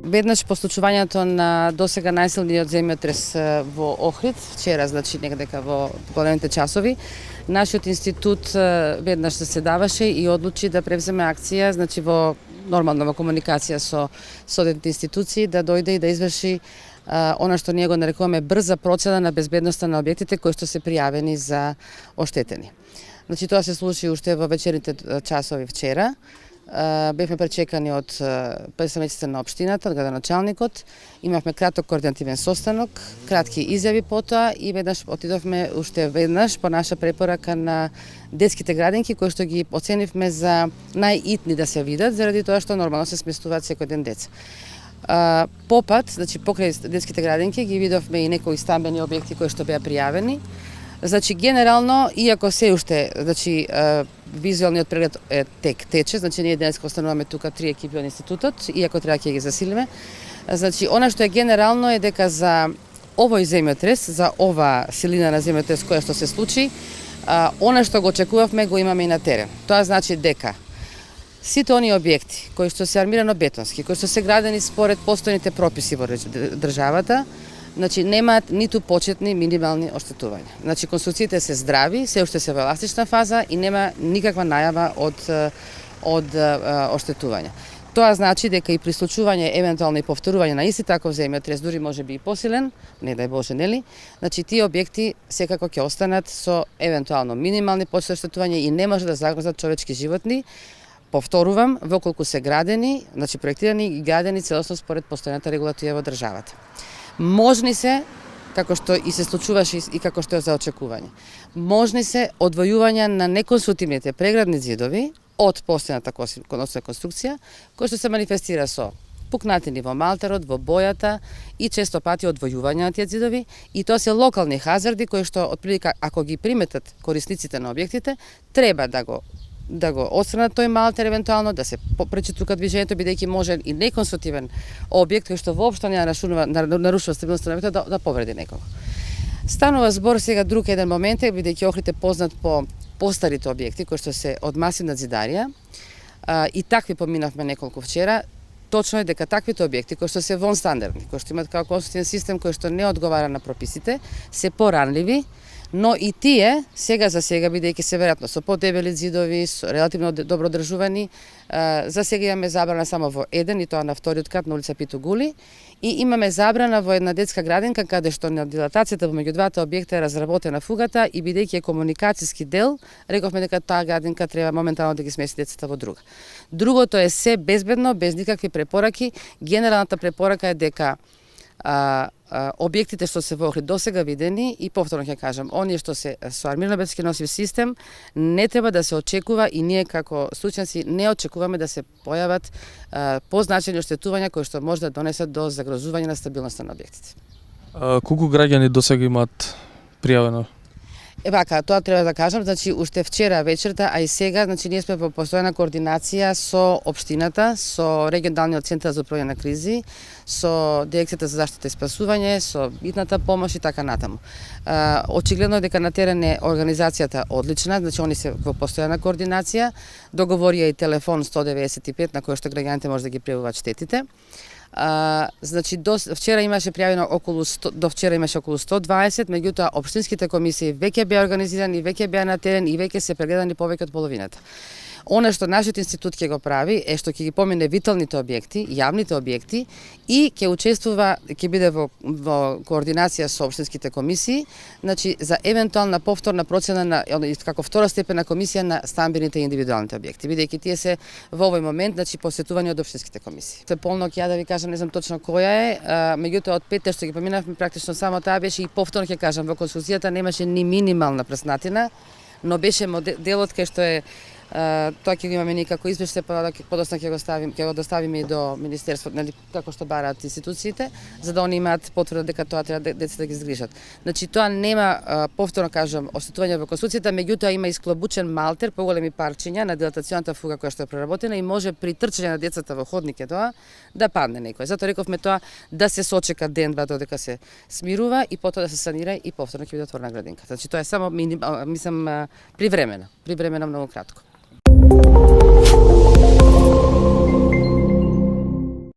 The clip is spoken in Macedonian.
Веднаш по случувањето на досега најсилниот земјотрес во Охрид, вчера, значи некадека во големите часови, нашиот институт веднаш се седаваше и одлучи да превземе акција, значи во нормална комуникација со соодветните институции, да дојде и да изврши она што ние го нарекуваме брза процена на безбедноста на објектите кои што се пријавени за оштетени. Значи тоа се случи уште во вечерните часови вчера. Бевме пречекани од представниците на општината, од градоначалникот, имавме краток координативен состанок, кратки изјави потоа и веднаш отидовме уште веднаш по наша препорака на детските градинки кои што ги оценивме за најитни да се видат, заради тоа што нормално се сместуваат секој ден деца. Попат, значи покрај детските градинки ги видовме и некои стамбени објекти кои што беа пријавени. Значи генерално, иако се уште, значи визуелниот преглед тече, значи ние денеска остануваме тука 3 екипи од институтот, иако треба ќе ги засилиме. Значи она што е генерално е дека за овој земјотрес, за ова силина на земјотрес која што се случи, она што го очекувавме го имаме и на терен. Тоа значи дека сите оние објекти кои што се армирано бетонски, кои што се градени според постојните прописи во државата, значи немаат ниту почетни минимални оштетувања. Значи конструкциите се здрави, се уште се во еластична фаза и нема никаква најава од оштетување. Тоа значи дека и при случување евентуално и повторување на исти таков земјотрес, дури може би и посилен, не дај Боже, нели? Значи тие објекти секако ќе останат со евентуално минимални почетни оштетувања и не може да загрозат човечки животни. Повторувам, воколку се градени, значи проектирани и градени целосно според постојната регулатива во државата. Можни се, како што и се случуваше и како што е за очекување, можни се одвојувања на неконструктивните преградни зидови од постојната конструкција, кој што се манифестира со пукнатини во малтерот, во бојата и често пати одвојување на тие зидови, и тоа се локални хазарди кои што отприлика ако ги приметат корисниците на објектите, треба да го отстранат тој малтер евентуално, да се попречи тука движењето, бидејќи може и неконструктивен објект кој што воопшто не нарушува стабилноста на објектот да повреди некого. Станува збор сега друг еден момент, бидејќи Охрид е познат по постарите објекти кои што се од масивна зидарија, и такви поминавме неколку вчера. Точно е дека таквите објекти кои што се вонстандардни, кои што имаат како конструктивен систем кој што не одговара на прописите, се поранливи, но и тие, сега за сега, бидејќи се веројатно со подебели зидови, со релативно добро одржувани, за сега имаме забрана само во еден, и тоа на вториот кат на улица Пито Гули, и имаме забрана во една детска градинка, каде што на дилатацијата помеѓу двата објекта е разработена фугата, и бидејќи е комуникацијски дел, рековме дека таа градинка треба моментално да ги смести децата во друга. Другото е се безбедно, без никакви препораки. Генералната препорака е дека објектите што се во Охрид досега видени, и повторно ќе кажам, оние што се со армирано бетонски носив систем, не треба да се очекува, и ние како стручњаци не очекуваме да се појават позначени оштетувања кои што може да донесат до загрозување на стабилноста на објектите. Колку граѓани досега имаат пријавено? Вака, тоа треба да кажам, значи уште вчера вечерта, а и сега, значи ние сме во постојана координација со општината, со регионалниот центар за управување на кризи, со дирекцијата за заштита и спасување, со битната помош и така натаму. Очигледно е дека на терен е организацијата одлична, значи они се во постојана координација, договорија и телефон 195 на кој што граѓаните може да ги пријавуваат штетите. Значи вчера имаше пријавено до вчера имаше околу 120, меѓутоа општинските комисии веќе беа организирани, веќе беа на терен и веќе се прегледани повеќе од половината. Она што нашиот институт ќе го прави е што ќе ги помине виталните објекти, јавните објекти, и ќе учествува, ќе биде во координација со општинските комисии, значи за евентуална повторна процена на како второстепена комисија на стамбените и индивидуалните објекти, бидејќи тие се во овој момент, значи посетување од општинските комисии. Се полно ќе да ви кажам, не знам точно која е, меѓутоа од 5 што ги поминавме, практично само таа беше, и повторно ќе кажам, во конструкцијата немаше ни минимална праснатина, но беше делот кај што е тоа ќе го имаме ние како извештај, подоцна ќе го доставиме и до министерството, нели, како што бараат институциите, за да они имаат потврда дека тоа треба децата да ги згрижат. Значи тоа нема, повторно кажам, оштетување во конструкцијата, меѓутоа има исклобучен малтер, поголеми парчиња на дилатационата фуга која што е преработена, и може при трчање на децата во ходник тоа да падне некој. Затоа рековме тоа да се сочека ден-два додека се смирува и потоа да се санира и повторно ќе биде отворена градинка. Значи тоа е само привремена многу кратко.